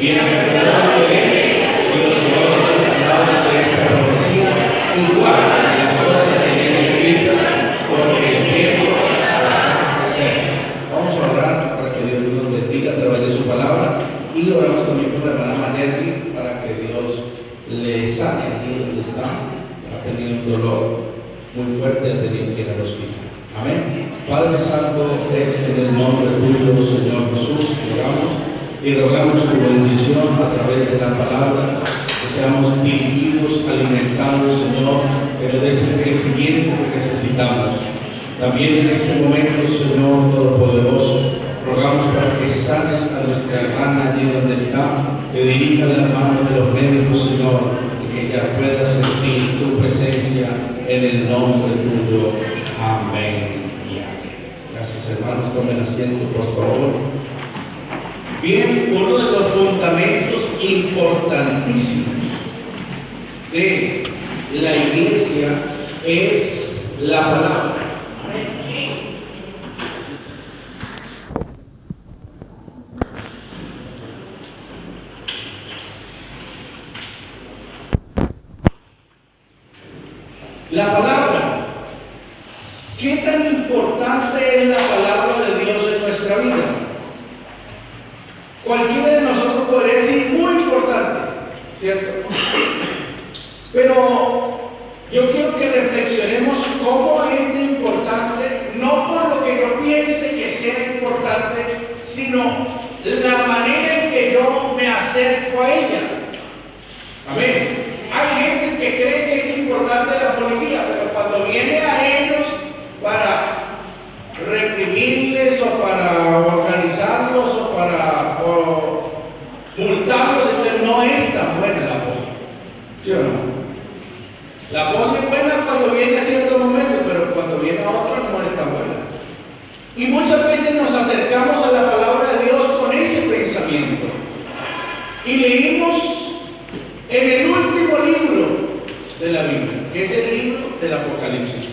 Bienaventurado el y los que oyen las palabras de esta profecía y guardan las cosas en ella escritas, porque el tiempo está cerca. Vamos a orar para que Dios nos bendiga a través de su palabra y oramos también por la hermana Manervi para que Dios le sane aquí donde está. Ha tenido un dolor muy fuerte, ha tenido que ir al hospital. Amén. Padre Santo, es en el nombre tuyo, Señor Jesús, oramos y rogamos tu bendición a través de la palabra, que seamos dirigidos, alimentados, Señor, que nos des el crecimiento que necesitamos. También en este momento, Señor Todopoderoso, rogamos para que sanes a nuestra hermana allí donde está, que dirija la mano de los médicos, Señor, y que ella pueda sentir tu presencia en el nombre tuyo. Amén y amén. Gracias, hermanos. Tomen asiento, por favor. Bien, uno de los fundamentos importantísimos de la iglesia es la palabra. La palabra. ¿Qué tan importante es la palabra de Dios en nuestra vida? Cualquiera de nosotros podría decir muy importante, ¿cierto? Pero yo quiero que reflexionemos cómo es de importante, no por lo que yo piense que sea importante, sino la manera en que yo me acerco a ella. Amén. Hay gente que cree que es importante la policía, pero cuando viene a ellos para reprimirles o para organizarlos o para multarlos, entonces no es tan buena la poli. ¿Sí o no? La poli es buena cuando viene a cierto momento, pero cuando viene a otro no es tan buena. Y muchas veces nos acercamos a la palabra de Dios con ese pensamiento. Y leímos en el último libro de la Biblia, que es el libro del Apocalipsis.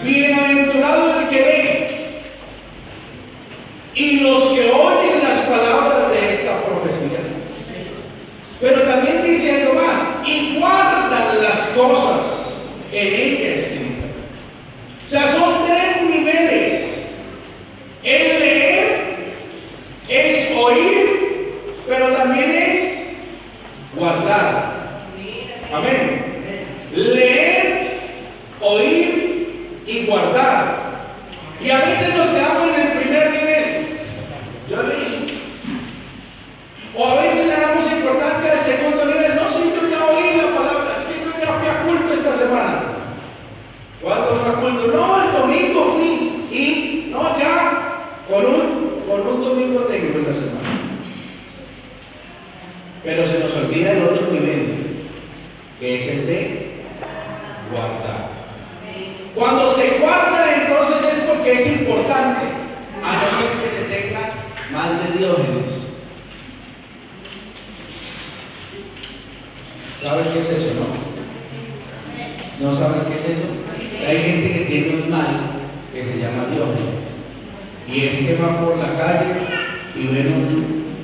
Bienaventurado el que lee y los que oyen las palabras de esta profecía. Pero también dice algo más, y guardan las cosas en ella escritas. O sea, son tres niveles. El leer es oír, pero también es guardar. Amén. Leer, oír y guardar. Y a veces nos quedamos en el primer nivel. Yo leí. O a veces le damos importancia al segundo nivel. No, si yo ya oí la palabra, es que yo ya fui a culto esta semana. ¿Cuándo fue a culto? No, el domingo fui. Y no, ya con un domingo tengo en la semana. Pero se nos olvida el otro nivel, que es el de guardar. Cuando se guarda, entonces es porque es importante, a no ser que se tenga mal de Diógenes. ¿Saben qué es eso, no? ¿No saben qué es eso? Hay gente que tiene un mal que se llama Diógenes. Y es que va por la calle y ven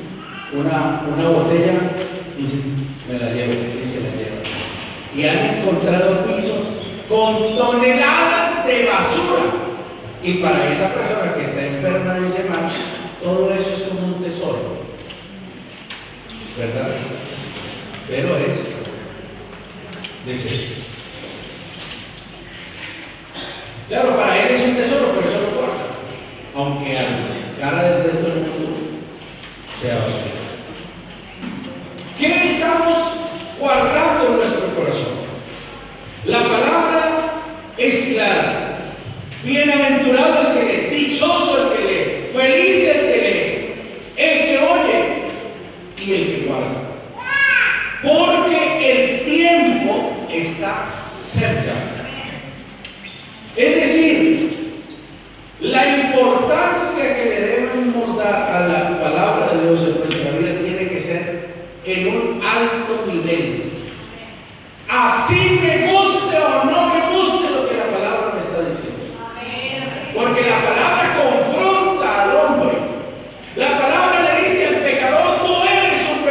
una botella y dice, me la llevo, y se la lleva. Y han encontrado pisos con toneladas de basura. Y para esa persona que está enferma de ese mal, todo eso es como un tesoro. ¿Verdad? Pero es, dice, claro, para él es un tesoro, por eso lo guarda. Aunque a la cara del resto del mundo sea basura. ¿Qué estamos guardando en nuestro corazón? La palabra es clara. Bienaventurado el que lee, dichoso el que lee, feliz el que lee, el que oye y el que guarda. Porque el tiempo está cerca. Es decir, la importancia que le debemos dar a la palabra de Dios en nuestra vida tiene que ser en un alto nivel. Así me guste o no me guste lo que la palabra me está diciendo. Porque la palabra confronta al hombre. La palabra le dice al pecador, tú eres un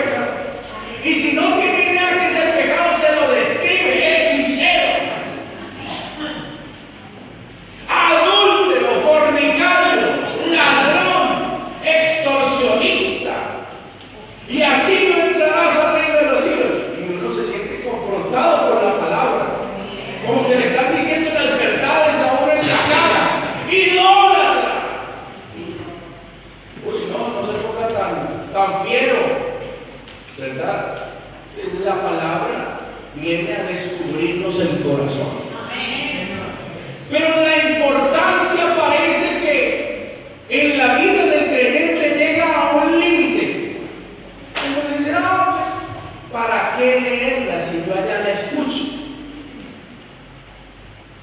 corazón. Pero la importancia parece que en la vida del creyente llega a un límite. Entonces dice, no, pues, ¿para qué leerla si yo allá la escucho?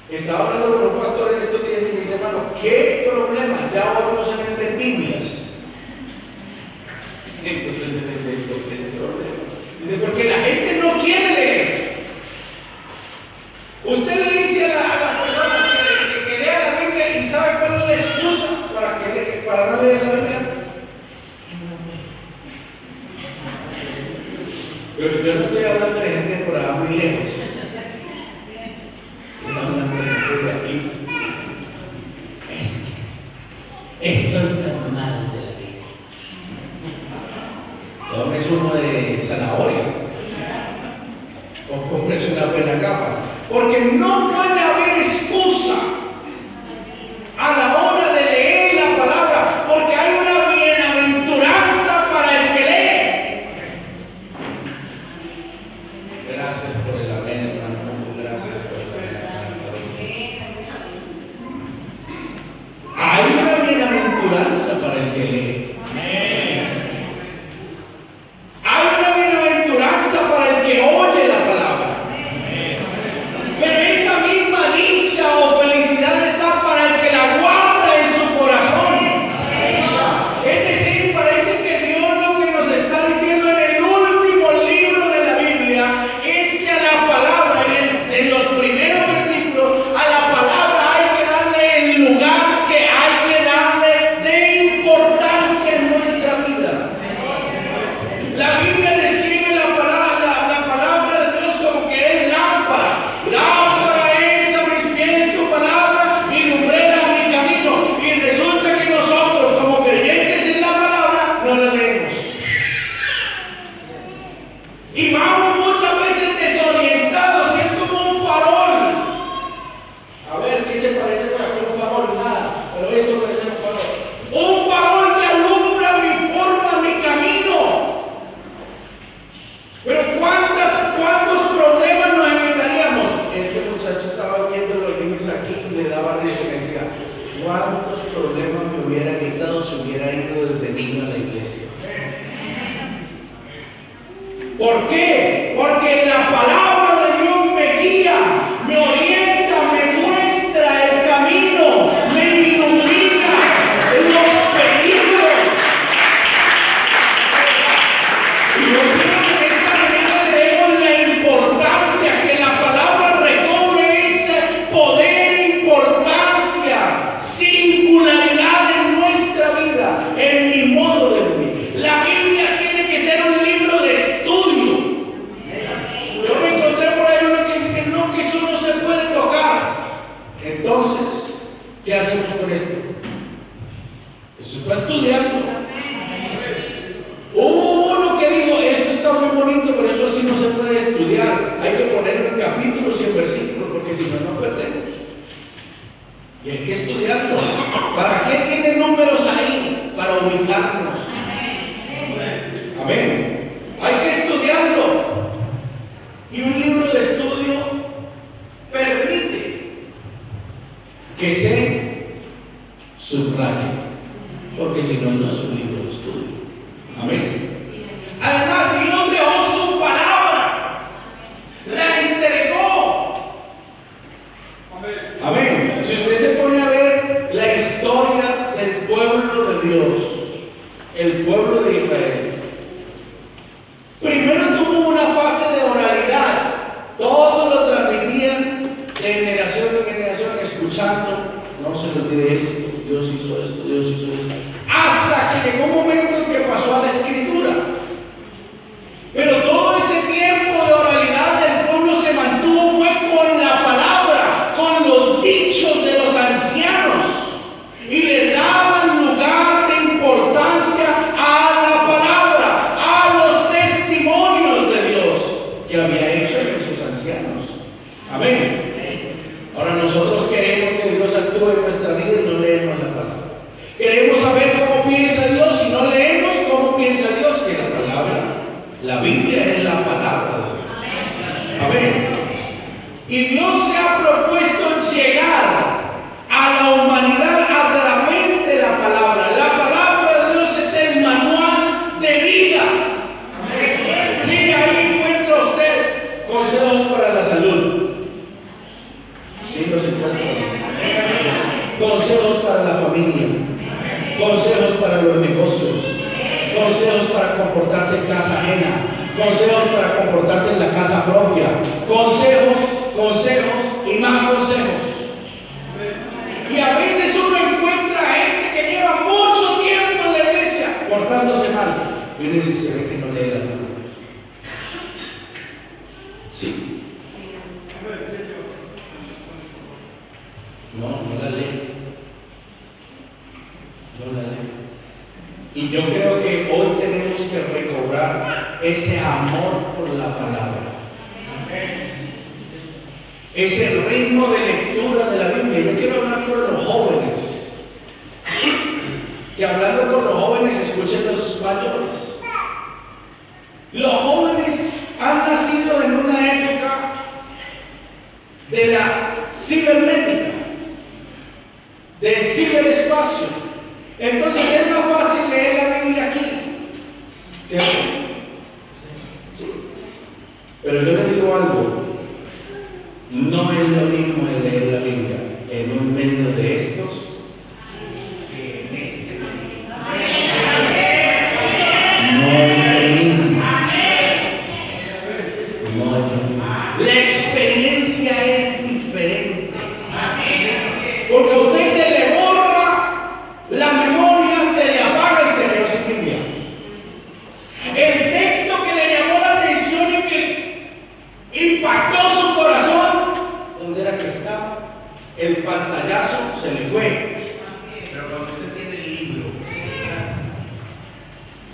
Estaba hablando con un pastor en estos días y me dice, hermano, ¿qué problema? Ya hoy no se venden Biblias. Entonces le dice, ¿por qué es el problema? Dice, porque la gente no quiere leer. Usted le dice a la persona que lea la Biblia y sabe cuál es la excusa para no leer la Biblia. Yo no estoy hablando de gente por allá muy lejos. Estoy hablando de gente de aquí. Esto es normal de la iglesia. Tomes uno de zanahoria o compres una buena gafa, porque no puede haber excusa a la hora de leer la palabra, porque hay una bienaventuranza para el que lee. Gracias por el amén, hermano. Gracias por el amén. Hay una bienaventuranza para el que lee. Hay una bienaventuranza para el que oye la palabra. Pero esa misma dicha o felicidad está para el que la guarda en su corazón. Es decir, parece que Dios lo que nos está diciendo en el último libro de la Biblia es que a la palabra, en los primeros versículos, a la palabra hay que darle el lugar que hay que darle de importancia en nuestra vida. La Biblia describe la palabra de Dios como que es lámpara. Lámpara es a mis pies tu palabra y lumbrera mi camino. Y resulta que nosotros, como creyentes en la palabra, no la leemos. Y vamos muchas veces desorientados y es como un farol. A ver, ¿qué se parece por aquí a un farol? Nada, pero esto puede ser un farol. Un farol que alumbra mi forma, mi camino. Pero ¿cuántos problemas nos evitaríamos? Este muchacho estaba viendo los niños aquí y le daba risa y me decía, ¿cuántos problemas me hubiera quitado si hubiera ido desde niño a la iglesia? ¿Por qué? Porque la palabra de Dios me guía, me orienta, me muestra el camino, me ilumina los peligros. Y yo quiero que en esta mañana le demos la importancia que la palabra recobre ese poder, importancia, singularidad en nuestra vida, en mi modo de vivir. La Biblia tiene que ser un libro de estudio. Yo me encontré por ahí uno que dice que no, que eso no se puede tocar. Entonces, ¿qué hacemos con esto? Eso es para estudiarlo. Hubo uno que dijo, esto está muy bonito, pero eso así no se puede estudiar. Hay que ponerlo en capítulos y en versículos, porque si no, no perdemos. Y hay que estudiarlo. ¿Para qué tiene números ahí? Para ubicarnos. Amén. Hay que estudiarlo. Y un libro de estudio permite que se subraye, porque si no, no es un libro de estudio. Amén. Además, Dios dejó su palabra, la entregó. Amén. Si usted se pone a ver la historia del pueblo de Dios, el pueblo de Israel, primero tuvo una fase de oralidad. Todo lo transmitían de generación en generación, escuchando. No se le olvide esto, Dios hizo esto, Dios hizo esto. Hasta que llegó un momento en que pasó a la escritura. Pero todo ese tiempo de oralidad del pueblo se mantuvo fue con la palabra, con los dichos de los ancianos. Y le daban lugar de importancia a la palabra, a los testimonios de Dios que había hecho en esos ancianos. Amén. Ahora nosotros queremos que Dios actúe en nuestra vida y no leemos la palabra. Queremos saber cómo piensa Dios y no leemos cómo piensa Dios, que la palabra, la Biblia es la palabra de Dios. Amén. Y Dios se ha propuesto llegar a la humanidad a través de la palabra. La palabra de Dios es el manual de vida. Mire, ahí encuentra usted consejos para la salud. Sí, los encuentra. Consejos para la familia. Consejos para los negocios. Consejos para comportarse en casa ajena. Consejos para comportarse en la casa propia. Consejos y más consejos. Y a veces uno encuentra gente que lleva mucho tiempo en la iglesia portándose mal. Y uno dice, se ve que no lee la Biblia. Sí. No la lee. No la lee. Y yo creo que hoy tenemos que recobrar ese amor por la palabra. Ese ritmo de lectura de la Biblia. Yo quiero hablar con los jóvenes. Y hablando con los jóvenes, escuchen los mayores. Los jóvenes han nacido en una época de la cibernética, del ciberespacio. Entonces es más fácil leer la Biblia aquí, ¿cierto? Sí. Pero yo les digo algo, no es lo mismo el leer la Biblia en un medio de estos que en este medio. No es lo mismo. No es lo mismo. La experiencia es diferente. Porque a usted se le borra la memoria, se le apaga el cerebro sin Biblia. El texto que le llamó la atención y que impactó su corazón, ¿dónde era que estaba? El pantallazo se le fue. Pero cuando usted tiene el libro,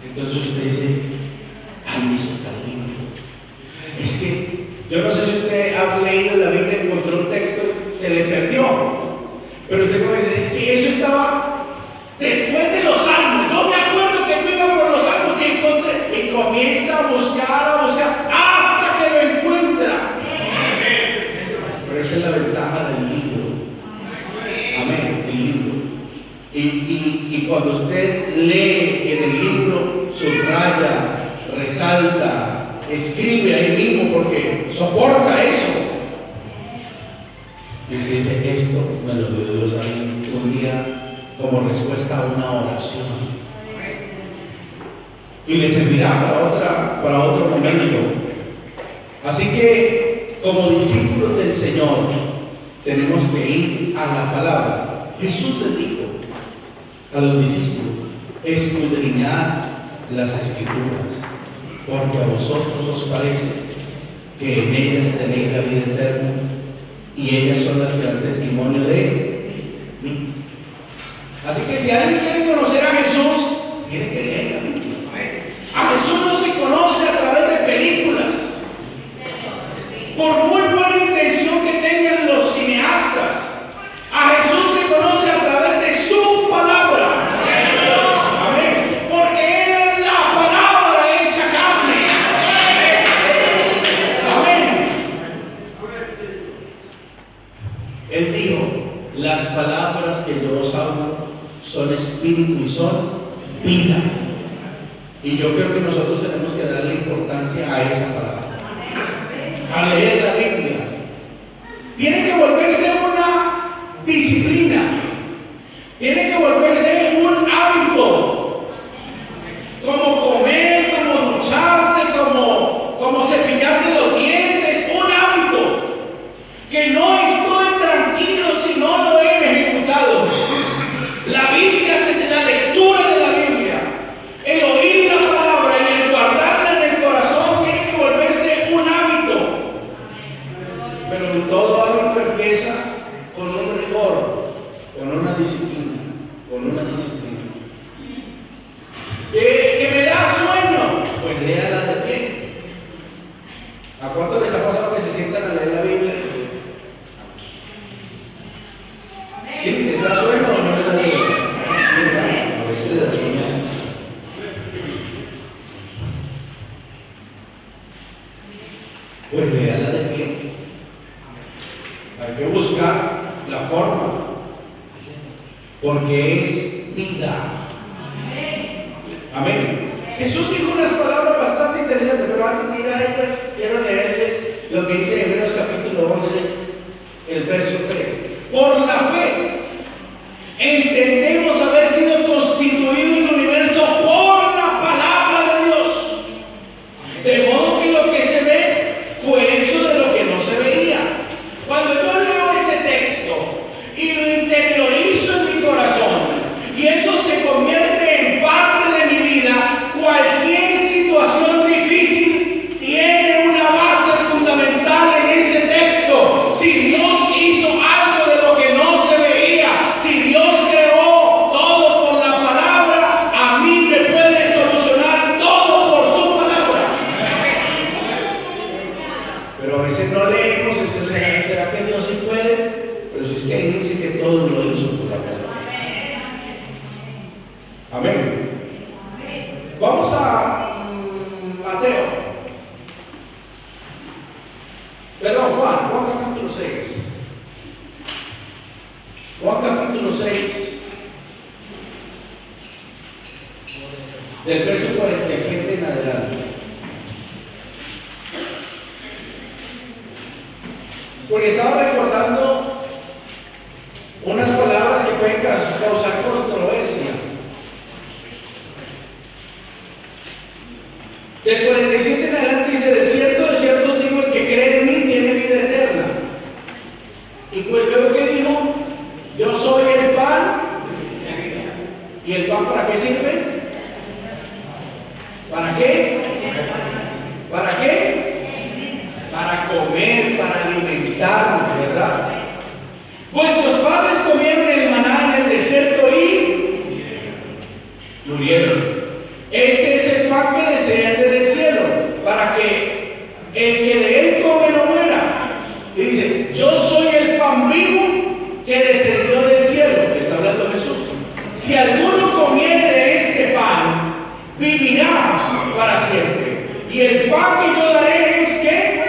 entonces usted dice, ay, eso está lindo. Es que yo no sé si usted ha leído la Biblia y encontró un texto, se le perdió. Pero usted como dice, es que eso estaba después de los salmos. Yo me acuerdo que yo iba por los salmos y encontré, y comienza a buscar, hasta que lo encuentra. Pero esa es la ventaja del libro. Amén, el libro. Y cuando usted lee en el libro, subraya, resalta, escribe ahí mismo porque soporta eso. Y usted dice, esto me lo dio Dios a mí un día como respuesta a una oración. Y le servirá para otro momento. Así que, como discípulos del Señor, tenemos que ir a la palabra. Jesús les dijo a los discípulos, escudriñad las Escrituras, porque a vosotros os parece que en ellas tenéis la vida eterna, y ellas son las que dan testimonio de mí. Así que si alguien quiere conocer a Jesús, tiene que leer la Biblia. A Jesús no se conoce a través de películas, por muy buena intención que tengan los cineastas. A Jesús se conoce a través de su palabra. Amén. Porque Él es la palabra hecha carne. Amén. Él dijo, las palabras que yo os hablo son espíritu y son vida. Y yo creo que nosotros tenemos que darle importancia a esa palabra, a leer la Biblia. Tiene que volverse una disciplina, tiene que volverse un hábito, como comer, como ducharse, como cepillarse los dientes, un hábito, que no estoy tranquilo si no lo he ejecutado. La Biblia, la lectura de la Biblia, el oír la palabra y el guardarla en el corazón tiene que volverse un hábito. Pero todo hábito empieza con un rigor, con una disciplina, que me da sueño, pues léala de pie. ¿A cuánto les ha pasado que se sientan a leer la Biblia? ¿Sí? ¿Les da sueño o no les da sueño? Sí, a veces les da sueño. Pues léala de pie. Hay que buscar la forma, porque es vida. Amén. Jesús dijo unas palabras bastante interesantes, pero antes de ir a ellas, quiero leerles lo que dice Hebreos capítulo 11, el verso 3. Por la fe, entendemos haber sido constituido el universo por la palabra de Dios. De modo que lo que se ve fue hecho de lo que no se veía. Cuando yo leo ese texto y lo interiorizo en mi corazón, y eso se convierte en parte de mi vida, cualquier situación difícil tiene una base fundamental en ese texto. Si Dios hizo algo de lo que no se veía, si Dios creó todo por la palabra, a mí me puede solucionar todo por su palabra. Pero a veces no leemos, entonces ¿será que Dios sí puede? Pero si es que ahí dice que todo lo hizo por la palabra. Amén. Vamos a Mateo. Perdón, Juan capítulo 6. Juan capítulo 6, del verso 47 en adelante. Porque estaba recordando unas palabras que pueden causar controversia. Del 47 en adelante dice: de cierto digo, el que cree en mí tiene vida eterna. Y luego que dijo: yo soy el pan. ¿Y el pan para qué sirve? ¿Para qué? ¿Para qué? Para comer, para alimentarnos, ¿verdad? Vuestros padres comieron el maná en el desierto y murieron. Este es el pan que desciende del cielo, para que el que de él come no muera. Y dice: yo soy el pan vivo que descendió del cielo. Está hablando Jesús. Si alguno comiere de este pan, vivirá para siempre. Y el pan que yo daré es que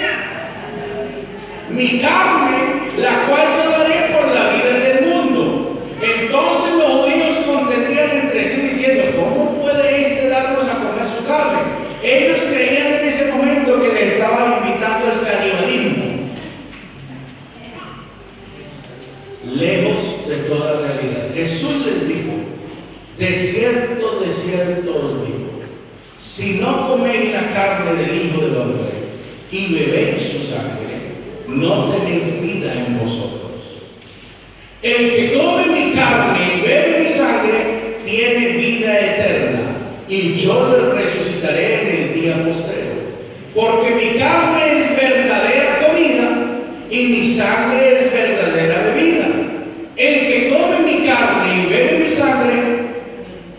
mi carne, la cual yo daré por la vida del mundo. Entonces los judíos contendían entre sí diciendo: ¿cómo puede este darnos a comer su carne? Ellos creían en ese momento que le estaban invitando al canibalismo. Lejos de toda realidad. Jesús les dijo: de cierto os digo, si no coméis la carne del Hijo del Hombre y bebéis su sangre, no tenéis vida en vosotros. El que come mi carne y bebe mi sangre tiene vida eterna, y yo le resucitaré en el día postrero. Porque mi carne es verdadera comida y mi sangre es verdadera bebida. El que come mi carne y bebe mi sangre,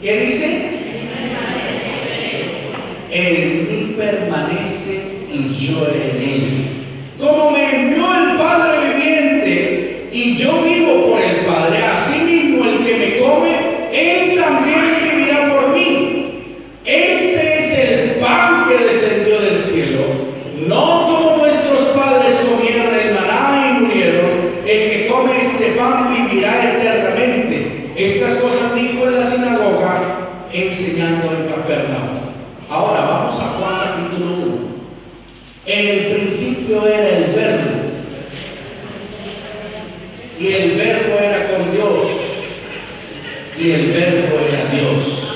¿qué dice? En mí permanece y yo en él. Como me envió el Padre viviente y yo vivo por el Padre, asimismo el que me come, él también vivirá por mí. Este es el pan que descendió del cielo, no como vuestros padres comieron el maná y murieron. El que come este pan vivirá eternamente. Estas cosas dijo en la sinagoga, enseñando en Capernaum. Ahora vamos a Juan capítulo 1. En el principio era el Verbo, y el Verbo era con Dios, y el Verbo era Dios.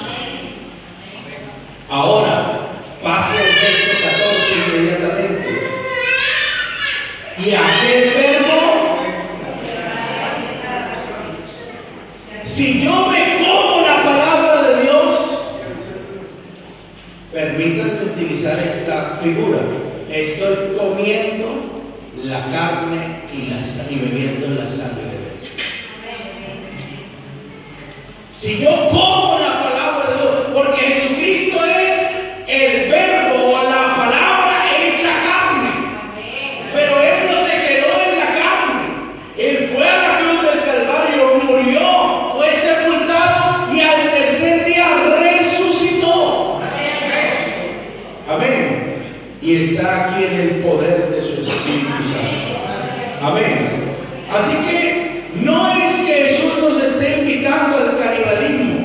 Ahora, pase al verso 14 inmediatamente. Y aquel Verbo, si yo me como la palabra de Dios, permítanme utilizar esta figura. Estoy comiendo la carne y bebiendo la sangre de Jesús. Si yo como la palabra de Dios, porque Jesucristo es el Verbo o la palabra hecha carne, pero Él no se quedó en la carne. Él fue a la cruz del Calvario, murió, fue sepultado y al tercer día resucitó. Amén. Y está aquí en el poder de su Espíritu Santo. Amén. Así que no es que Jesús nos esté invitando al canibalismo,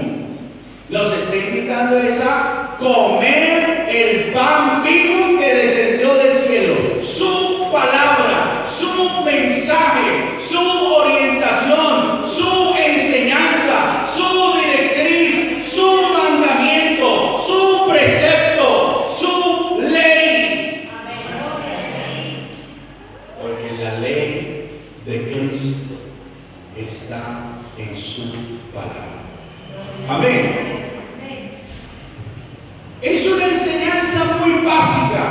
nos está invitando es a comer el pan vivo que descendió del cielo, su palabra, su mensaje, su orientación, su enseñanza, su directriz, su mandamiento, su precepto, su ley. Porque la ley de Cristo está en su palabra. Amén. Es una enseñanza muy básica,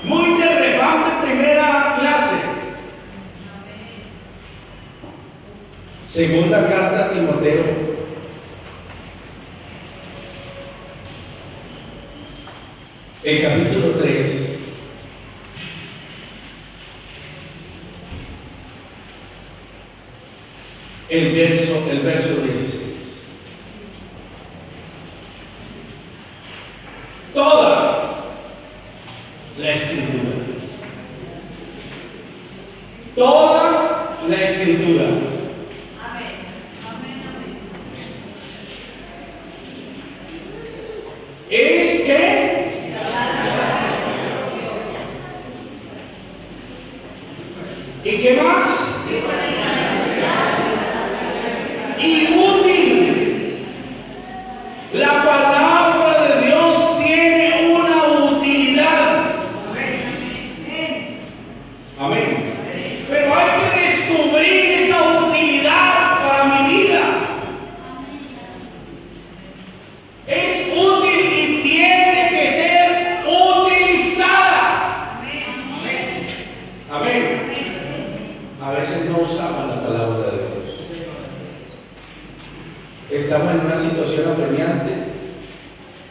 muy de relevante primera clase. Segunda carta a Timoteo, el capítulo 3, el verso 16. Toda la escritura, toda la escritura es que ¿y qué más? Y útil. La palabra de Dios tiene una utilidad. Amén. Pero hay que descubrir esa utilidad para mi vida. Es útil y tiene que ser utilizada. Amén. A veces no usamos la palabra de Dios. Estamos en una situación apremiante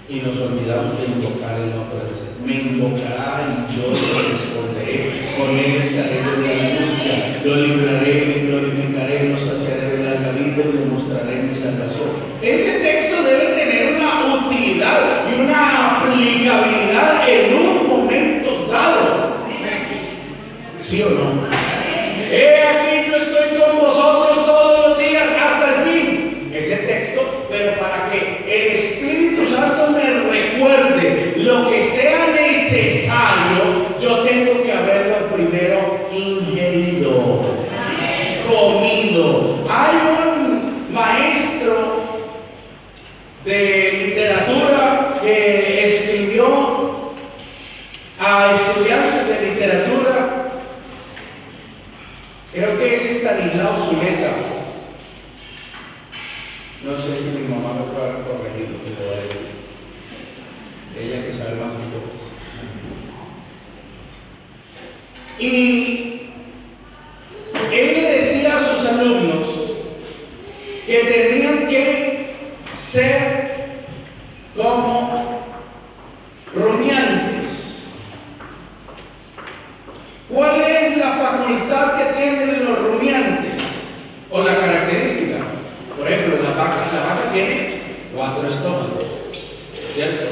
y nos olvidamos de invocar el nombre del Señor. Me invocará y yo le responderé. Con él estaré en la angustia. Lo libraré, me glorificaré, lo saciaré de larga vida y le mostraré mi salvación. Ese texto debe tener una utilidad y una aplicabilidad en un momento dado. ¿Sí o no? He aquí yo estoy con vosotros todos los días hasta el fin. Ese texto, pero para que el Espíritu Santo me recuerde lo que sea necesario, yo tengo que haberlo primero ingerido, comido. Hay un maestro de literatura que escribió a estudiantes de literatura. Creo que es Estanislao Zuleta. No sé si mi mamá me puede corregir lo que le voy a decir. Ella que sabe más un poco. Y él le decía a sus alumnos que tenían que ser como rumiantes. ¿Cuál es la facultad que tienen los rumiantes? O la característica. Por ejemplo, la vaca tiene 4 estómagos, ¿cierto?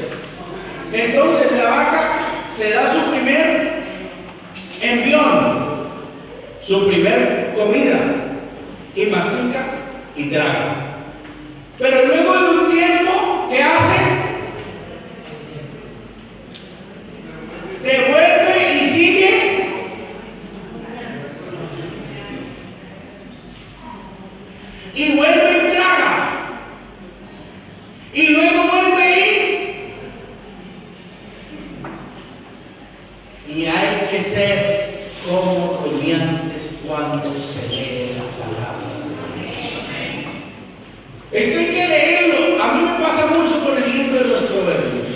Entonces la vaca se da su primer envión, su primer comida, y mastica y traga. Pero luego de un tiempo, ¿qué hace? Devuelve y sigue. Y vuelve y traga. Y luego vuelve y hay que ser como rumiantes cuando se lee la palabra. Esto hay que leerlo. A mí me pasa mucho con el libro de los Proverbios.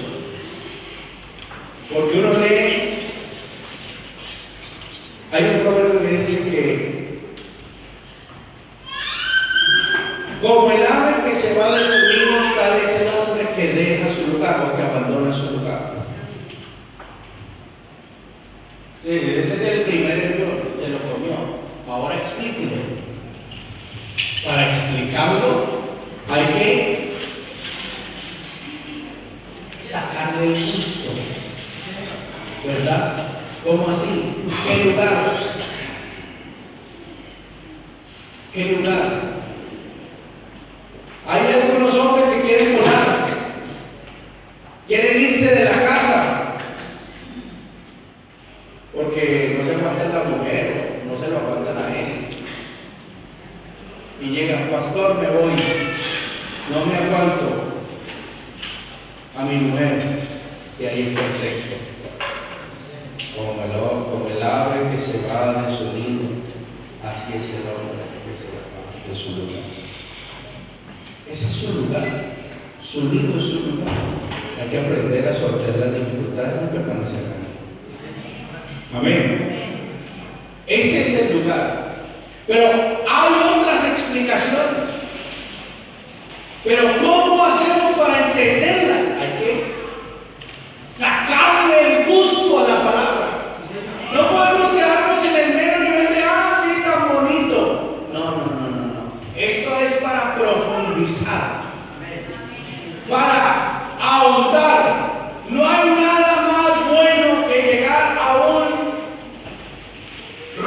Porque uno lee. Hay un proverbio que dice que como el ave que se va de su nido, tal es el hombre que deja su lugar o que abandona su lugar. Sí, ese es el primer envión, se lo comió. Ahora explíquelo. Para explicarlo, hay que sacarle el gusto, ¿verdad? ¿Cómo así? ¿Qué lugar? ¿Qué lugar? Hay algunos hombres que quieren volar, quieren irse de la casa, porque no se aguantan la mujer, no se lo aguantan a él. Y llegan, pastor, me voy, no me aguanto a mi mujer. Y ahí está el texto. Como el ave que se va de su nido, así es el hombre que se va de su lugar. Ese es su lugar, su nido es su lugar. Hay que aprender a sortear las dificultades y permanecer ahí. Amén. Ese es el lugar. Pero hay otras explicaciones. Pero ¿cómo hacemos para entenderla? Hay que sacarle el gusto a la palabra. No podemos quedarnos en el mero nivel de, sí, tan bonito. No. Esto es para profundizar, para ahondar. No hay nada más bueno que llegar a un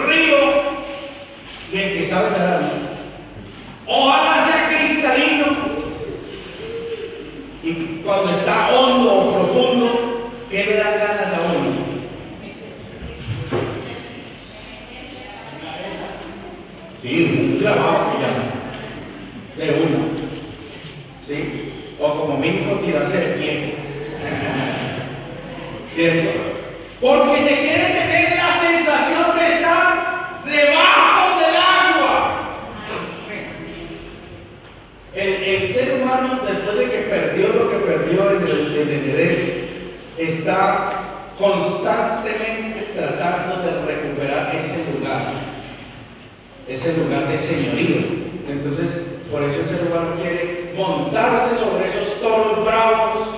río y empezar a nadar. Ojalá sea cristalino. Y cuando está hondo o profundo, ¿qué le dan ganas a uno? Sí, un clavado que llama. De uno. ¿Sí? O como mínimo tirarse de pie. ¿Cierto? Porque se quiere tener la sensación de estar debajo del agua. El ser humano, después de que perdió lo que perdió en el Edén, está constantemente tratando de recuperar ese lugar de señorío. Entonces, por eso el ser humano quiere montarse sobre esos toros bravos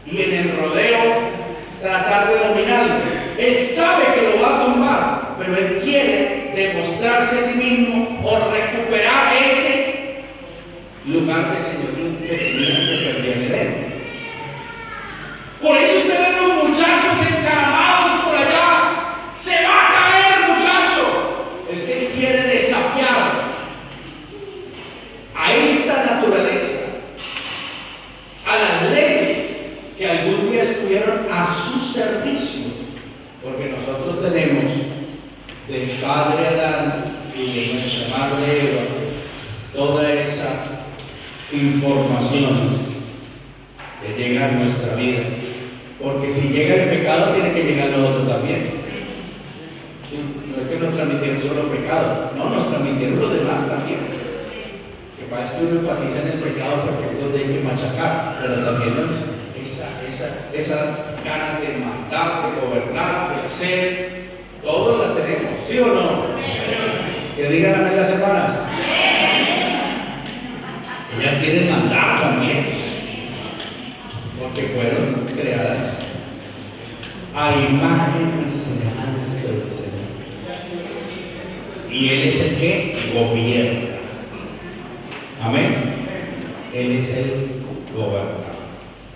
y en el rodeo tratar de dominarlo. Él sabe que lo va a tumbar, pero él quiere demostrarse a sí mismo o recuperar ese lugar de señorío que tenía que perder el Edén. Por eso usted ve a los muchachos encaramados por allá. Se va a caer, muchacho. Es que él quiere desafiar a esta naturaleza, a las leyes que algún día estuvieron a su servicio, porque nosotros tenemos del padre Adán y de nuestra madre Eva toda esa información que llega a nuestra vida, porque si llega el pecado tiene que llegar lo otro también. ¿Sí? No es que nos transmitieron solo pecado, no, nos transmitieron lo demás también. Que pasa que uno enfatiza en el pecado porque es donde hay que machacar, pero también esa ganas de mandar, de gobernar, de hacer, todos la tenemos, ¿sí o no? Que digan amén las hermanas. Ellas quieren mandar también, porque fueron creadas a imagen y semejanza del Señor. Y Él es el que gobierna. Amén. Él es el gobernador.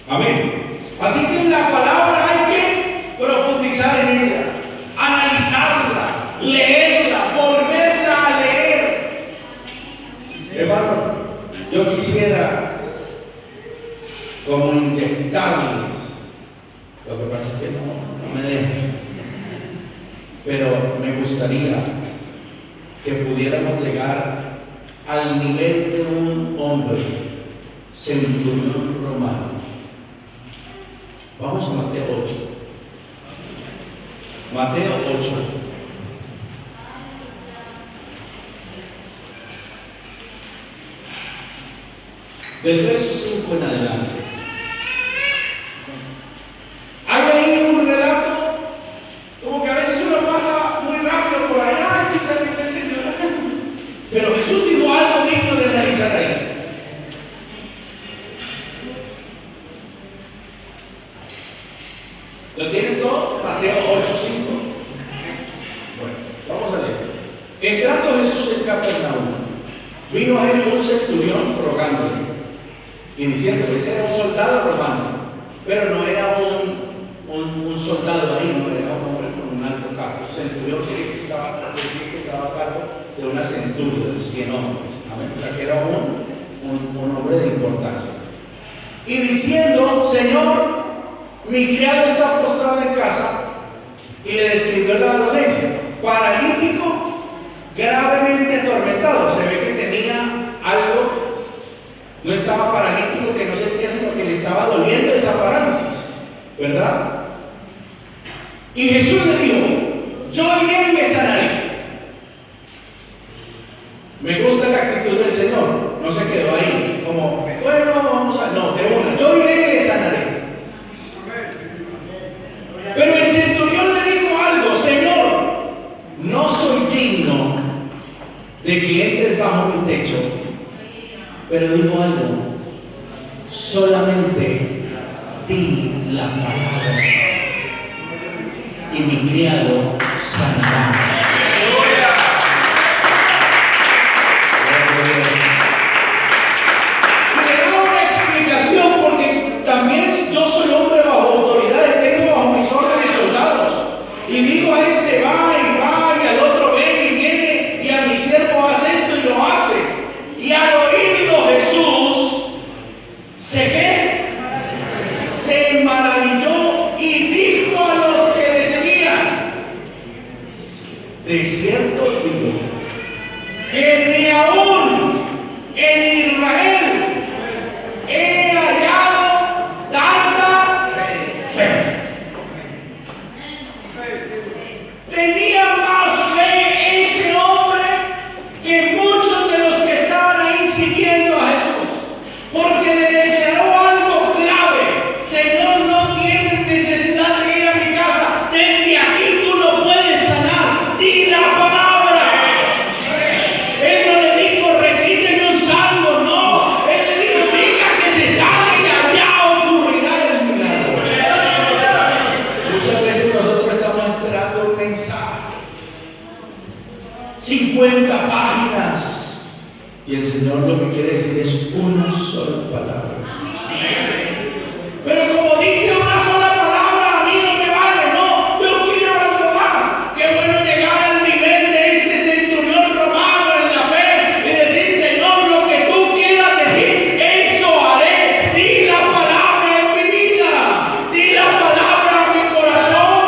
Amén. Así que en la palabra hay que profundizar en ella, analizarla, leerla, volverla a leer. Hermano, yo quisiera como inyectarles. Lo que pasa es que no me dejan. Pero me gustaría que pudiéramos llegar al nivel de un hombre centurión romano. Vamos a Mateo 8. Mateo 8. Del verso 5 en adelante. Hay ahí un relato, como que a veces uno pasa muy rápido por allá y sin permitir el Señor. Pero Jesús dijo algo digno de realizar ahí. ¿Lo tienen todo? Mateo 8:5. Bueno, vamos a leer. Entrando Jesús en Capernaum, vino a él un centurión rogándole y diciendo que ese era un soldado romano, pero no era un soldado ahí, no era un hombre con un alto cargo. Centurión quiere que estaba estaba a cargo de una centuria de 100 hombres. Amén. O sea, que era un hombre de importancia. Y diciendo: Señor, mi criado está postrado en casa. Y le describió la dolencia: paralítico, gravemente atormentado. Se ve que tenía algo, no estaba paralítico que no sentía, sino que le estaba doliendo esa parálisis, ¿verdad? Y Jesús le dijo: yo iré y me sanaré. Me gusta la actitud del Señor, no se quedó ahí como, bueno, vamos a, no, de una, yo iré y le sanaré. Pero el centurión le dijo algo: Señor, no soy digno de que entres bajo mi techo. Pero dijo algo: solamente di la palabra y mi criado sanará. Y le da una explicación, porque también yo soy hombre bajo autoridad y tengo bajo mis órdenes soldados. Y digo a este: va, y al otro: ven y viene, y a mi siervo: haz esto, y lo hace. Y al oírlo Jesús se maravilló y dijo a los que le seguían: de cierto os digo que ni aún en Israel he hallado tanta fe. Tenía más fe ese hombre que muchos de los que estaban ahí siguiendo a Jesús, porque le declaró algo clave: Señor, no tienes necesidad de ir a mi casa, desde aquí tú lo puedes sanar, di la palabra. Él no le dijo: recíteme un salmo, no, él le dijo: diga que se sane y allá ocurrirá el milagro. Muchas veces nosotros estamos esperando un mensaje, 50 páginas, y el Señor lo que quiere decir es una sola palabra. Pero como dice una sola palabra, a mí no me vale, no, yo quiero algo más. Qué bueno llegar al nivel de este centurión romano en la fe y decir: Señor, lo que tú quieras decir, eso haré. Di la palabra en mi vida, di la palabra a mi corazón.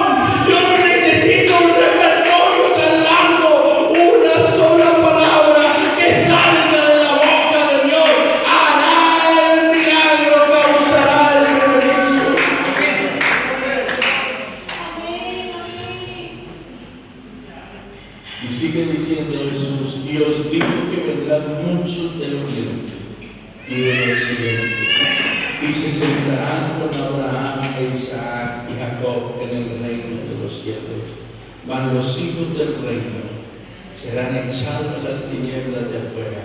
Yo no necesito un repertorio tan largo, una sola palabra que salga de la boca de Dios hará el milagro, causará el beneficio. Y sigue diciendo Jesús: y os digo que vendrán muchos del oriente y del occidente, y se sentarán con Abraham, Isaac y Jacob en el reino de los cielos. Mas los hijos del reino serán echados a las tinieblas de afuera.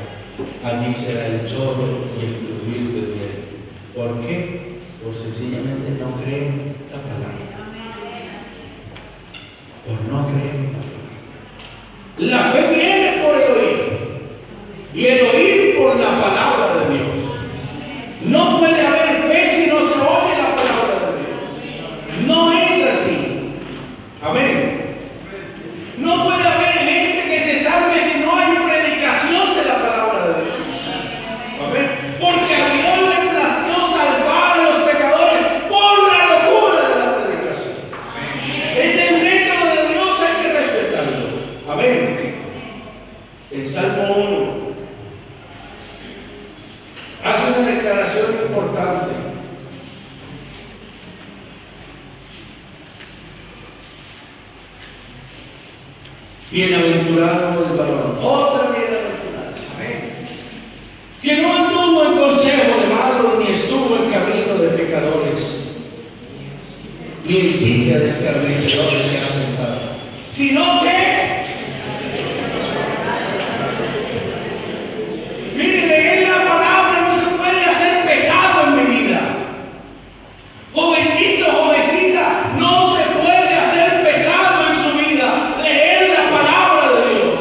Allí será el lloro y el crujir de dientes. ¿Por qué? Por sencillamente no creen la palabra. Por no creer la palabra. La fe viene por el oír, y el oír por la palabra de Dios. No puede haber fe si no se oye la palabra de Dios. No es así. Amén. No puede haber gente que se salve si no hay predicación de la palabra de Dios. Amén. Porque a Dios le plació salvar a los pecadores por la locura de la predicación. Es el método de Dios, hay que respetarlo. Amén. El Salmo 1 hace una declaración importante. Bienaventurado el varón, otra bienaventuranza, que no anduvo en consejo de malos, ni estuvo en camino de pecadores, ni en silla de escarnecedores se ha sentado, sino que mire, leer la palabra no se puede hacer pesado en mi vida. Jovencito, jovencita, no se puede hacer pesado en su vida leer la palabra de Dios.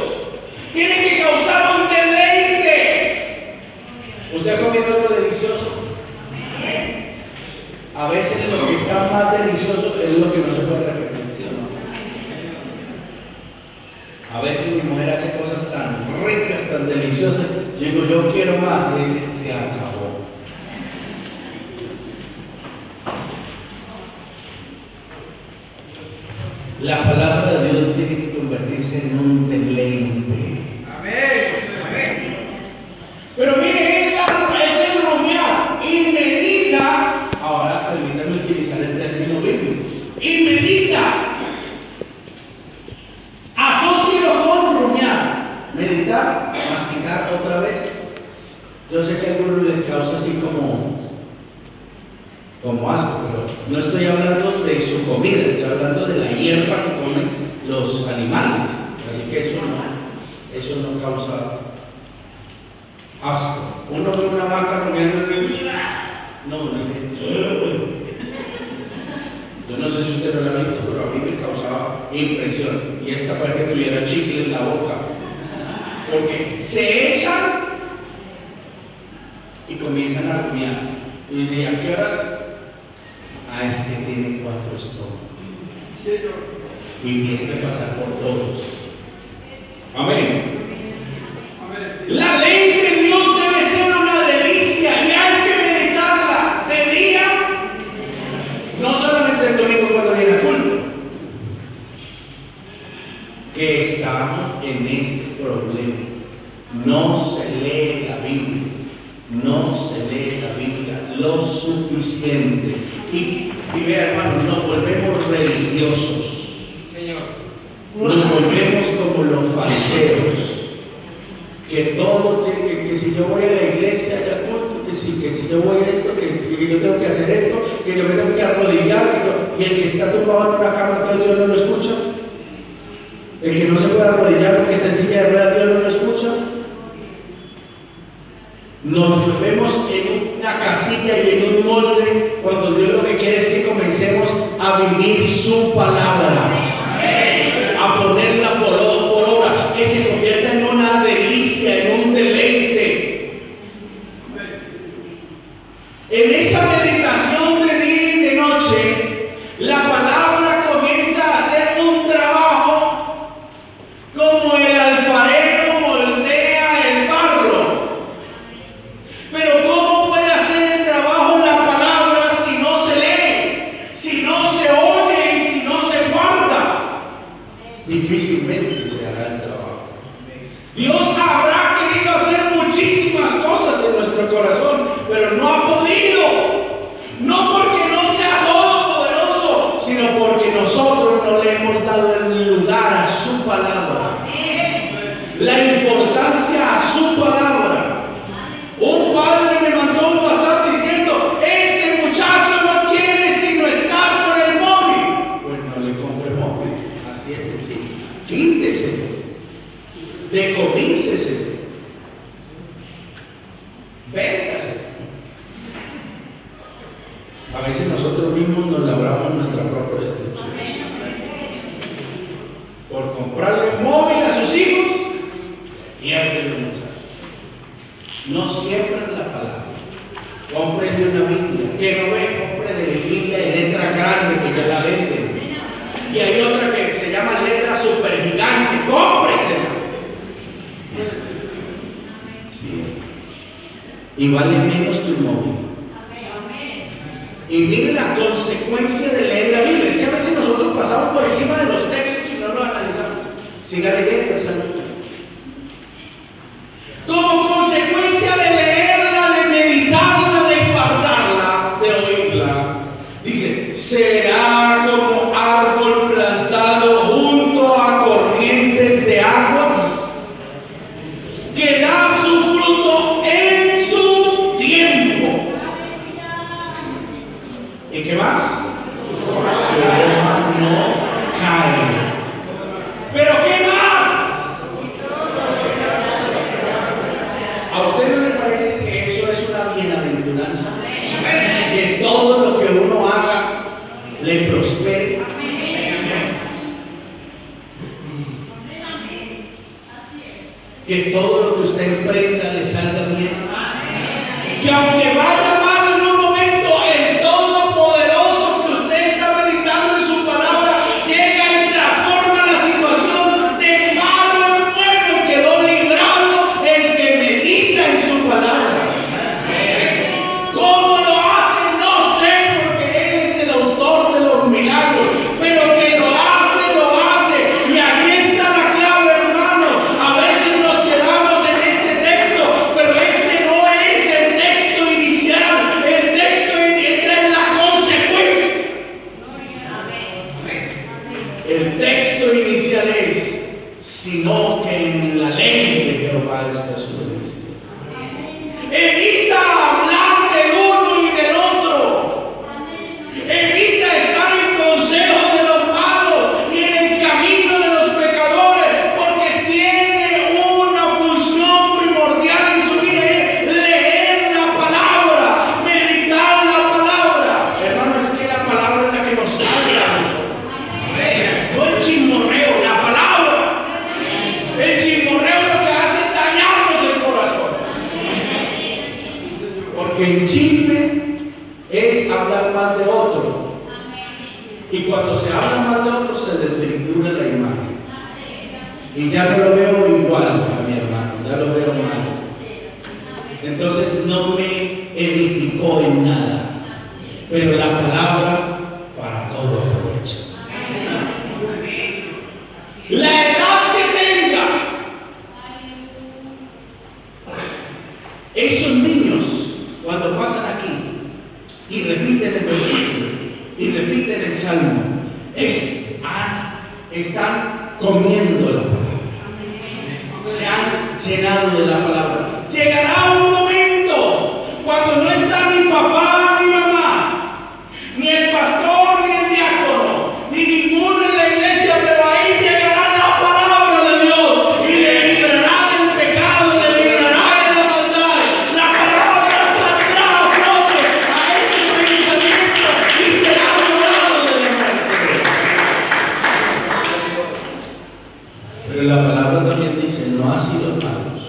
hace cosas tan ricas, tan deliciosas. Yo digo, yo quiero más. Y dice, se acabó. La palabra de Dios tiene que convertirse en un deleite. Amén. Pero mire, es el rumiar y medita. Ahora permítanme utilizar el término bíblico. Y medita. Asócialo con rumiar. Meditar, masticar otra vez. Yo sé que a algunos les causa así como asco, pero no estoy hablando de su comida, estoy hablando de la hierba que comen los animales. Así que eso no causa asco. Uno ve una vaca rumiando en el río. No dice. Yo no sé si usted no lo ha visto, pero a mí me causaba impresión. Y esta parece que tuviera chicle en la boca. Porque se echan y comienzan a rumiar. Y dice, ¿a qué horas? Ah, es que tiene 4 estómagos. Y tiene que pasar por todos. Amén. La ley de Dios debe ser una delicia y hay que meditarla de día, no solamente el domingo cuando viene el culto. Que estamos en ese problema. No se lee la Biblia. No se lee la Biblia lo suficiente. Y vea, hermano, nos volvemos religiosos. Señor. Nos volvemos como los fariseos. Que todo tiene que si yo voy a la iglesia, haya culto, que si yo voy a esto, que yo tengo que hacer esto, que yo me tengo que arrodillar, y el que está tumbado en una cama, todo Dios no lo escucha. El que no se puede arrodillar porque está en silla de ruedas, Dios no lo escucha. Nos volvemos en una casilla y en un molde cuando Dios lo que quiere es que comencemos a vivir su palabra, a ponerla por obra, que se convierta en una delicia, en un deleite. En esa meditación de día y de noche, la palabra comienza a hacer un trabajo como el alfarero moldea el barro. Pero ¿cómo puede hacer el trabajo la palabra si no se lee, si no se oye y si no se guarda? Difícilmente se hará el trabajo. Dios habrá querido hacer muchísimas cosas en nuestro corazón, pero no ha podido. No porque no sea todopoderoso, sino porque nosotros no le hemos dado el lugar a su palabra, la importancia a su palabra. Un padre me mandó un WhatsApp diciendo, ese muchacho no quiere sino estar con el móvil. Pues no le compre móvil, así es sencillo. Quítese, decomísese, véndase. A veces nosotros mismos nos labramos nuestra propia destrucción. Por comprarle un móvil a sus hijos, pierden los muchachos. No siembran la palabra. Cómprenle una Biblia. Que no ve, cómprenle la Biblia de letra grande que ya la venden. Y hay otra que se llama letra super gigante. Cómpresela. Sí. Y vale menos que un móvil. Y mire la consecuencia de leer la Biblia. Es que a veces nosotros pasamos por encima de los textos y no los analizamos. Siga leyendo esta noche. Como consecuencia de leerla, de meditarla, de guardarla, de oírla, dice, será como árbol plantado junto a corrientes de aguas, que da su fruto en su tiempo. ¿Y qué más? Su hoja no cae. ¿Pero qué más? ¿A usted no le parece que eso es una bienaventuranza? Que todo lo que uno haga le prospere. Que todo lo que usted emprenda le salga bien. Que aunque vaya mal en un momento, el Todopoderoso que usted está meditando en su palabra llega y transforma la situación de malo en bueno, porque en la ley de Jehová está su delicia. Evita hablar del uno y del otro. Evita estar en consejo de los malos y en el camino de los pecadores, porque tiene una función primordial en su vida: es leer la palabra, meditar la palabra. Hermano, es que la palabra es la que nos salva a nosotros. No el chismorreo, la palabra. El chismorreo lo que hace es dañarnos el corazón. Porque el chisme es hablar mal de otro. Y cuando se habla mal de otro, se desfigura la imagen. Y ya no lo veo igual a mi hermano, ya lo veo mal. Entonces no me edificó en nada. Pero la palabra para todo aprovecha. La edad que tenga, esos niños, cuando pasan aquí y repiten el versículo y repiten el salmo, están comiendo la palabra, se han llenado de la palabra. Llegará un momento cuando no está ni papá ni mamá, ni el pastor ni el diácono, ni ninguno en la iglesia, pero ahí llegará la palabra de Dios y le librará del pecado, le librará de la maldad. La palabra saldrá a flote a ese pensamiento y será librado de la muerte. Pero la palabra también dice: no así los malos,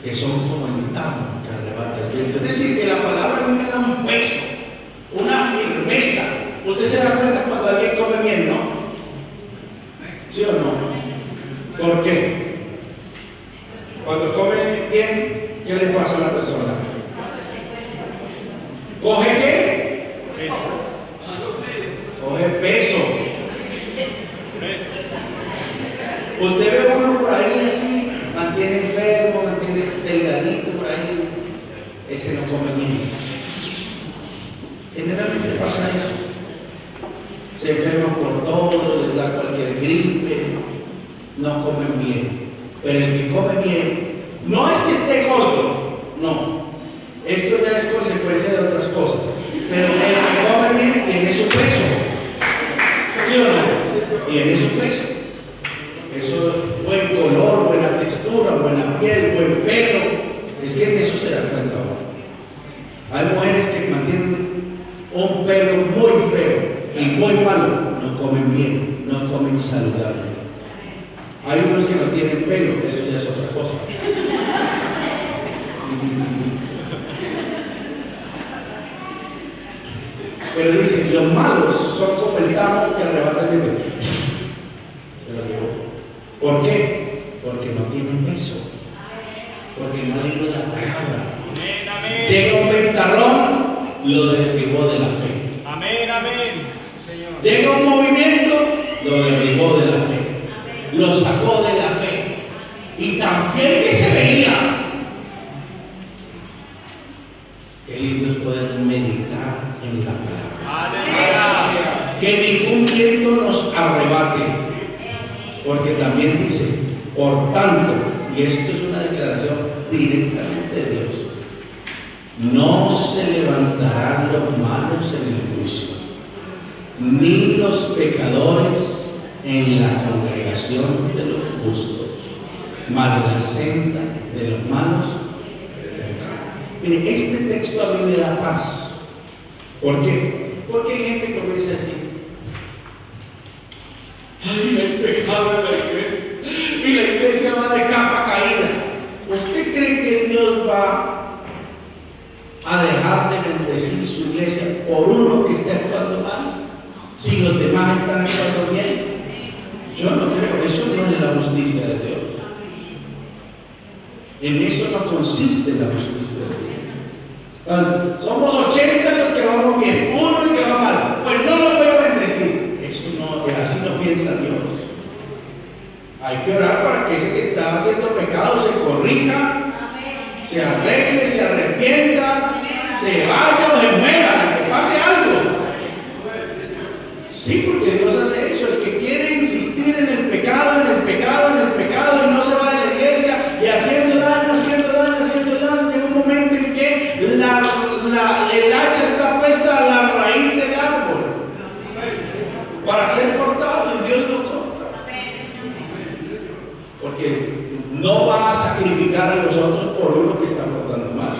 que son como el tamo que arrebata el viento. Es decir, que la palabra a mí me da un peso, una firmeza. Usted se da cuenta cuando alguien come bien, ¿no? ¿Sí o no? ¿Por qué? Cuando come bien, ¿qué le pasa a la persona? ¿Coge qué? Coge peso. Usted ve uno por ahí así, mantiene enfermo, mantiene delgadito por ahí, ese no come bien. Generalmente pasa eso. Se enferman por todo, les da cualquier gripe, no comen bien. Pero el que come bien, no es que esté gordo, no. Esto ya es consecuencia de otras cosas. Pero el que come bien tiene su peso. ¿Sí o no? Tiene su peso. Eso, buen color, buena textura, buena piel, buen pelo. Es que en eso se da cuenta ahora. Hay mujeres que mantienen un pelo muy feo y muy malo, no comen bien, no comen saludable. Hay unos que no tienen pelo, eso ya es otra cosa. Pero dicen, los malos son como el tamo que arrebata el viento. ¿Por qué? Porque no tienen peso, porque no han leído la palabra. Llega un ventarrón, lo derribó de la fe. Amén, amén. Señor. Llega un movimiento, lo derribó de la fe, lo sacó de la fe. Y tan fiel que se veía. Qué lindo es poder meditar en la palabra. Aleluya. Que ningún viento nos arrebate. Porque también dice, por tanto, y esto es una declaración directamente de Dios, no se levantarán los malos en el juicio, ni los pecadores en la congregación de los justos, mas la senda de los malos. Mire, este texto a mí me da paz. ¿Por qué? Porque hay gente que comienza a decir: ay, el pecado de la iglesia, y la iglesia va de capa caída. ¿Usted cree que Dios va a dejar de bendecir su iglesia por uno que esté actuando mal, si los demás están actuando bien? Yo no creo, eso no es la justicia de Dios. En eso no consiste la justicia de Dios. Entonces, somos 80 los que vamos bien, uno el que va mal, pues no lo voy a bendecir. Eso no, así no piensa Dios. Hay que orar para que ese que está haciendo pecado se corrija, se arregle, se arrepienta, se vaya o se muera, que pase algo. Sí, porque Dios hace eso. El que quiere insistir en el pecado, en el pecado, en el pecado, porque no va a sacrificar a los otros por uno que está portando mal.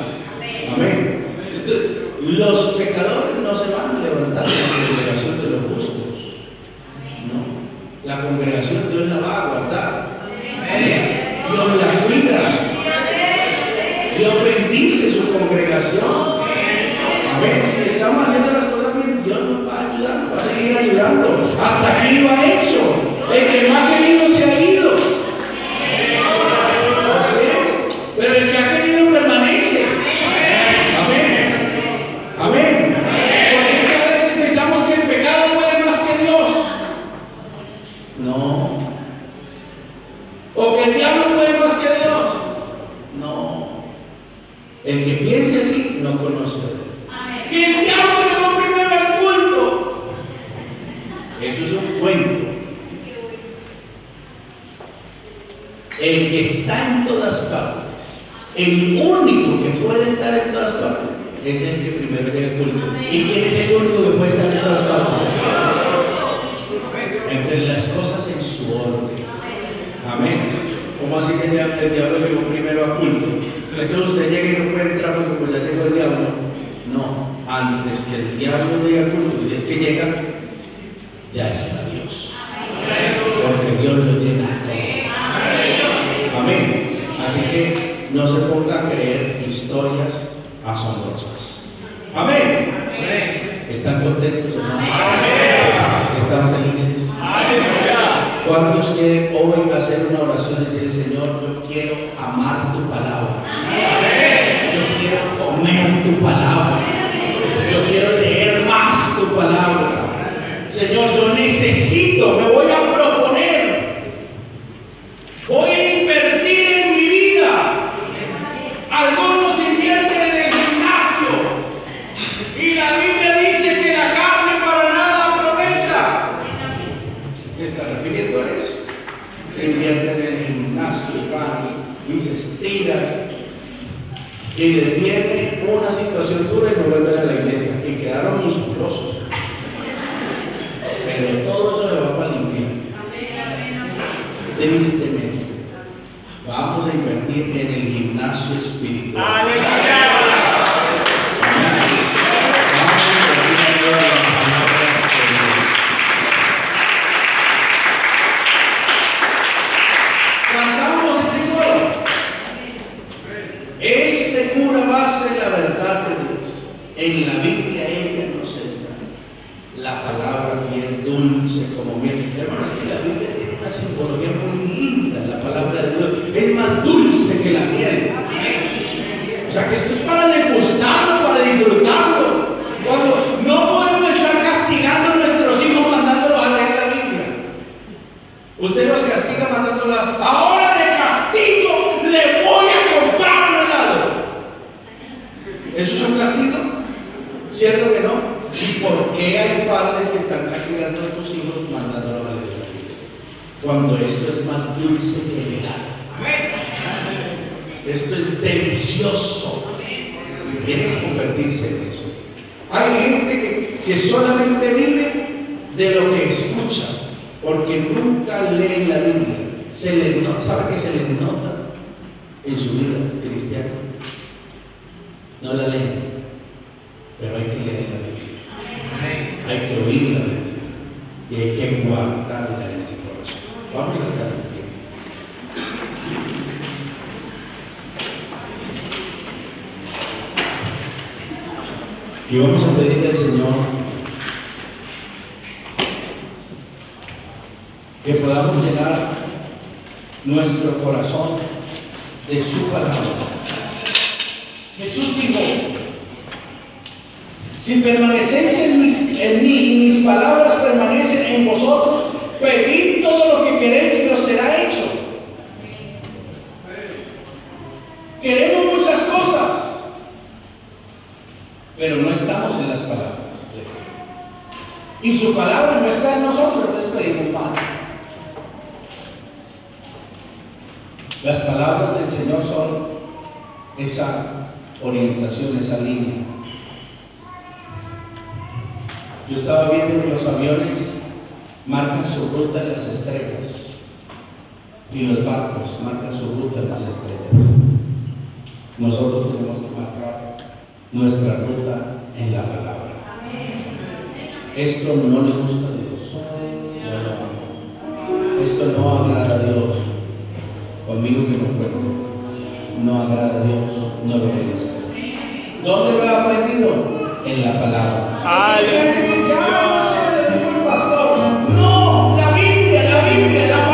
Amén. Entonces, los pecadores no se van a levantar en la congregación de los justos. No. La congregación Dios la va a guardar. Amén. Dios la cuida. Dios bendice su congregación. Amén. Si estamos haciendo las cosas bien, Dios nos va a ayudar, nos va a seguir ayudando. Hasta aquí lo ha hecho. El que no ha querido se ha ido. Así es. Pero el que ha querido permanece. Amén. Amén. Porque es que a veces pensamos que el pecado puede más que Dios. No. O que el diablo puede más que Dios. No. El que piense así no conoce a Dios. Que el diablo llegó primero al culto. Eso es un cuento. El que está en todas partes, el único que puede estar en todas partes, es el que primero llega al culto. ¿Y quién es el único que puede estar en todas partes? Entre las cosas en su orden. Amén. ¿Cómo así que el diablo llegó primero al culto? Entonces usted llega y no puede entrar porque pues ya llegó el diablo. No, antes que el diablo llegue al culto, si es que llega, ya está Dios. Porque Dios lo llena todo. Amén. Así que no se ponga a creer historias asombrosas. Amén. ¿Están contentos, hermanos? ¿Están felices? ¿Cuántos quieren hoy hacer una oración y decir, Señor, yo quiero amar tu palabra? Yo quiero comer tu palabra. Yo quiero leer más tu palabra. Señor, yo necesito, me voy a proponer. Voy a invertir en mi vida. Algunos invierten en el gimnasio. Y la Biblia dice que la carne para nada aprovecha. ¿Se está refiriendo a eso? Se invierten en el gimnasio y se estiran. Y les viene una situación dura y no vuelven a la iglesia. Y quedaron musculosos. Pero todo eso se va para el infierno. Tristemente. Vamos a invertir en el gimnasio espiritual. ¡Aleluya! Cantamos ese coro. Es segura base la verdad de Dios. En la Biblia ella no se da. La palabra fiel, dulce como miel. Hermanos, que la Biblia tiene una simbología muy linda. La palabra de Dios es más dulce que la miel. O sea que esto es para degustarlo, para disfrutarlo. Cuando no podemos estar castigando a nuestros hijos mandándolos a leer la Biblia. Usted los castiga mandándolos ahora de castigo le voy a comprar un helado. ¿Eso es un castigo? ¿Cierto que no? ¿Y por qué hay padres que están castigando a sus hijos mandándolos a leer la Biblia? Cuando esto es más dulce que el helado. Esto es delicioso. Tiene que convertirse en eso. Hay gente que solamente vive de lo que escucha, porque nunca lee la Biblia. ¿Sabe qué se les nota en su vida cristiana? No la leen, pero hay que leer la Biblia. Hay que oír la Biblia y hay que guardarla en el corazón. Vamos a estar en pie. Y vamos a pedirle al Señor que podamos llenar nuestro corazón de su palabra. Jesús dijo: si permanecéis en mí y mis palabras permanecen en vosotros, pedid todo lo que queréis y os será hecho. Queremos muchas cosas, pero no estamos en las palabras. Y su palabra no está en nosotros, entonces pedimos pan. Las palabras del Señor son esa orientación, esa línea. Yo estaba viendo que los aviones marcan su ruta en las estrellas. y los barcos marcan su ruta en las estrellas. Nosotros tenemos que marcar nuestra ruta en la palabra. Esto no le gusta a Dios, no lo ama. Esto no agrada a Dios. Conmigo que no cuento, no agrada a Dios, no lo voy a hacer. ¿Dónde lo he aprendido? En la palabra. ¡Aleluya! No, la Biblia, la Biblia, la